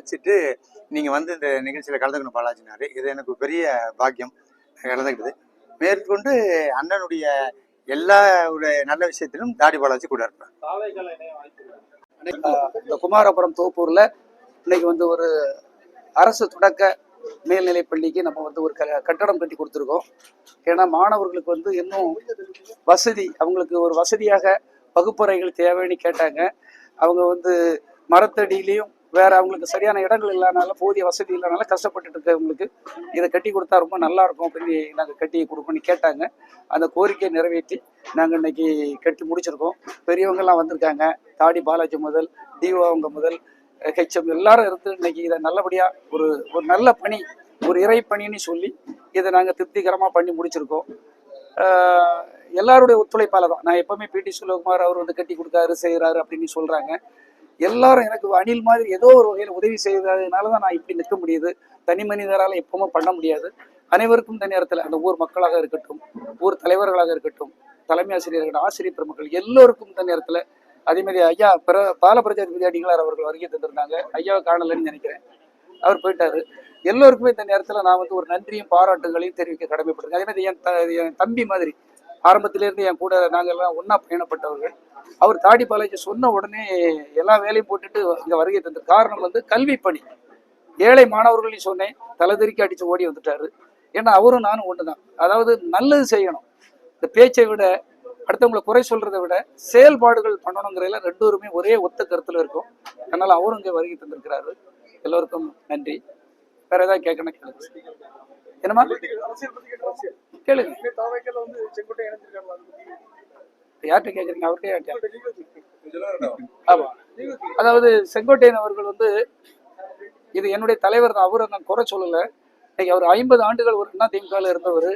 அழைச்சிட்டு நீங்கள் வந்து இந்த நிகழ்ச்சியில் கலந்துக்கணும் பாலாஜினாரு. இது எனக்கு பெரிய பாக்கியம் கலந்துக்கிட்டது. மேற்கொண்டு அண்ணனுடைய எல்லா நல்ல விஷயத்திலும் தாடி பாலாஜி கூட இருப்பேன். இந்த குமாரபுரம் தோப்பூர்ல இன்னைக்கு வந்து ஒரு அரசு தொடக்க மேல்நிலை பள்ளிக்கு நம்ம வந்து ஒரு கட்டடம் கட்டி கொடுத்துருக்கோம். ஏன்னா மாணவர்களுக்கு வந்து இன்னும் வசதி, அவங்களுக்கு ஒரு வசதியாக வகுப்பறைகள் தேவைன்னு கேட்டாங்க. அவங்க வந்து மரத்தடியிலையும் வேற அவங்களுக்கு சரியான இடங்கள் இல்லாதனால, போதிய வசதி இல்லாதனால கஷ்டப்பட்டுட்டு இருக்கவங்களுக்கு இதை கட்டி கொடுத்தா ரொம்ப நல்லா இருக்கும் அப்படின்னு நாங்கள் கட்டி கொடுக்கணும்னு கேட்டாங்க. அந்த கோரிக்கையை நிறைவேற்றி நாங்கள் இன்னைக்கு கட்டி முடிச்சிருக்கோம். பெரியவங்கெல்லாம் வந்திருக்காங்க. தாடி பாலாஜி முதல் டிஓ அவங்க முதல் ஹெச்எம் எல்லாரும் இருந்து இன்னைக்கு இதை நல்லபடியாக ஒரு நல்ல பணி, ஒரு இறை பணின்னு சொல்லி இதை நாங்கள் திருப்திகரமாக பண்ணி முடிச்சிருக்கோம். எல்லாருடைய ஒத்துழைப்பால தான். நான் எப்பவுமே பிடி சுலகுமார் அவர் வந்து கட்டி கொடுக்காரு செய்கிறாரு அப்படின்னு சொல்கிறாங்க. எல்லாரும் எனக்கு அணில் மாதிரி ஏதோ ஒரு வகையில் உதவி செய்ததுனால தான் நான் இப்படி நிற்க முடியுது. தனி மனிதரால் எப்பவுமே பண்ண முடியாது. அனைவருக்கும் இந்த நேரத்தில் அந்த ஊர் மக்களாக இருக்கட்டும், ஊர் தலைவர்களாக இருக்கட்டும், தலைமை ஆசிரியர்கள், ஆசிரியர் பெருமக்கள் எல்லோருக்கும் இந்த நேரத்தில் அதேமாதிரி ஐயா பாலபிரஜாதி அடிகளார் அவர்கள் வருகை தந்திருந்தாங்க. ஐயாவை காணலன்னு நினைக்கிறேன், அவர் போயிட்டாரு. எல்லோருக்குமே இந்த நேரத்தில் நான் வந்து ஒரு நன்றியும் பாராட்டுகளையும் தெரிவிக்க கடமைப்பட்டிருக்கேன். அதே மாதிரி என் தம்பி மாதிரி ஆரம்பத்திலேருந்து என் கூட நாங்கள் எல்லாம் ஒன்றா பயணப்பட்டவர்கள். அவர் தாடி பாலாஜி சொன்ன உடனே எல்லா வேலையும் போட்டுட்டு இங்கே வருகை தந்த காரணம் வந்து கல்வி பணி. ஏழை மாணவர்களையும் சொன்னேன், தலைதெறிக்கி அடித்து ஓடி வந்துட்டாரு. ஏன்னா அவரும் நானும் ஒன்று தான். அதாவது நல்லது செய்யணும், இந்த பேச்சை விட அடுத்தவங்களை குறை சொல்றதை விட செயல்பாடுகள் பண்ணணுங்கிறதுல ரெண்டுமே ஒரே ஒத்த கருத்துல இருக்கும். அதனால அவரும் இங்கே வருகை தந்திருக்கிறாரு. எல்லோருக்கும் நன்றி. வேற ஏதாவது கேட்கணும் கேளுங்க. என்னமா கேளுங்க. யார்கிட்ட கேட்குறீங்க? அவர்கிட்ட ஆமா. அதாவது செங்கோட்டையன் அவர்கள் வந்து இது என்னுடைய தலைவர் தான். அவரை நான் குறை சொல்லலை. இன்னைக்கு அவர் 50 ஆண்டுகள் ஒரு அண்ணா திமுகவில் இருந்தவர்.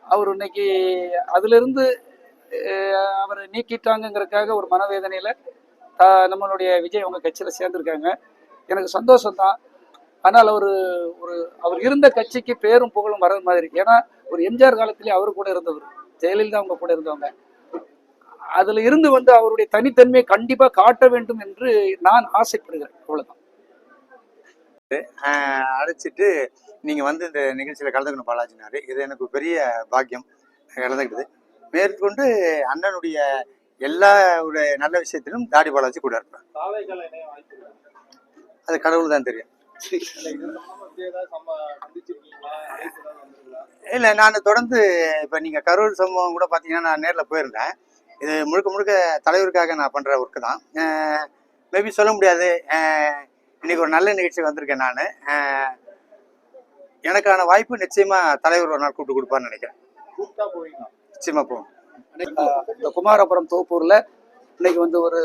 அவர் இன்னைக்கு அதுல இருந்து அவரை நீக்கிட்டாங்கிறதுக்காக ஒரு மனவேதனையில நம்மளுடைய விஜய் அவங்க கட்சியில சேர்ந்திருக்காங்க. எனக்கு சந்தோஷம்தான். ஆனால் அவர் இருந்த கட்சிக்கு பேரும் புகழும் வர்றது மாதிரி. ஏன்னா ஒரு எம்ஜிஆர் காலத்திலேயே அவரு கூட இருந்தவர், ஜெயலலிதா அவங்க கூட இருந்தவங்க. அதுல இருந்து வந்து அவருடைய தனித்தன்மையை கண்டிப்பா காட்ட வேண்டும் என்று நான் ஆசைப்படுகிறேன். அவ்வளவுதான். அழைச்சிட்டு நீங்க வந்து இந்த நிகழ்ச்சியில கலந்துக்கணும் பாலாஜினாரு. இது எனக்கு பெரிய பாக்கியம் கலந்துக்கிட்டது. மேற்கொண்டு அண்ணனுடைய எல்லா நல்ல விஷயத்திலும் தாடி பாலாஜி கூட இருப்பேன். அது கடவுள் தான் தெரியும். இல்லை, நான் தொடர்ந்து இப்போ நீங்கள் கரூர் சம்பவம் கூட பார்த்தீங்கன்னா நான் நேரில் போயிருந்தேன். இது முழுக்க முழுக்க தலைவருக்காக நான் பண்ணுற ஒர்க்கு தான். மேபி சொல்ல முடியாது, இன்னைக்கு ஒரு நல்ல நிகழ்ச்சி வந்திருக்கேன் நான். எனக்கான வாய்ப்பு நிச்சயமாக தலைவர் ஒரு நாள் கூப்பிட்டு கொடுப்பான்னு நினைக்கிறேன். நிச்சயமாக போவோம். இந்த குமாரபுரம் தோப்பூரில் இன்னைக்கு வந்து ஒரு